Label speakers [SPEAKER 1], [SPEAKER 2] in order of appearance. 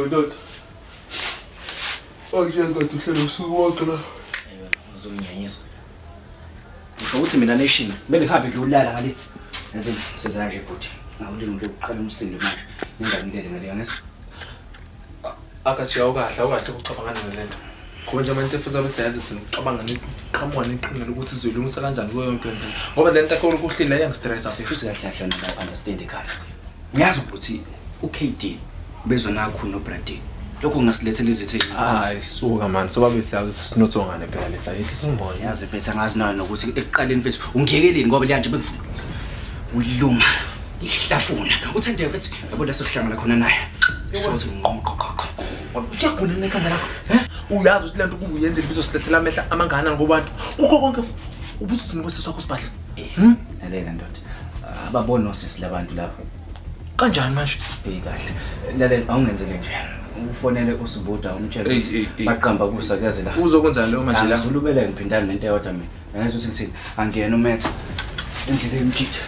[SPEAKER 1] ndoda. Awuyenza uhlelo usuku wonke la.
[SPEAKER 2] Ayiwe, uzonginyanyisa. Usho ukuthi mina nation, kumele ngihambe ngiyolala ngale. Yazi siza nje bhuti. Ngawulinga ukuqala umsindo manje. Ngingangilele ngale yangezwa.
[SPEAKER 1] Akathi awukahle ukucabanga ngalento. Ngoba nje manje futhi abeseyazi thina ucabanga neqhamuka neqhinga ukuthi izolungisa kanjani kuyo yonke lento. Ngoba lento akho ukuhlila yangistress apha
[SPEAKER 2] futhi kahle la understand ekhaya. Ngiyazi ukuthi uKD bezona khona noBrady. Lokho ngasilethela izithe.
[SPEAKER 1] Hayi suka man, soba besiyazi sinothongane phela lesa yihle singimbona.
[SPEAKER 2] Yazi mfethu angazi nayo nokuthi ekuqaleni mfethu ungiyekeleni ngoba leya nje bengifuna. Uluma. Ihlafuna. Uthande mfethu yabo la sokuhlangana khona naye. Sho ukuthi ngiqoqoqoqo. Usiyagula nekhanda lakho.
[SPEAKER 1] Uyazi ukuthi lento kubuyenzela bizosilethela amehla amangana ngobantu. Kukho konke ubusizini kwesiswa kusibahla.
[SPEAKER 2] Lalela ndoda. Ababona osisi labantu lapho.
[SPEAKER 1] Kanjani manje?
[SPEAKER 2] Kahle. Lalela awungenzele nje. Ufonele uSibuda umtshela baqamba kusakuyaze la.
[SPEAKER 1] Uzokwenza leyo manje la.
[SPEAKER 2] Uzulubela ngiphindana nento eyodwa mina. Ngeke ukuthi ngithini. Angiyena uMetha. Endleleni mjitha.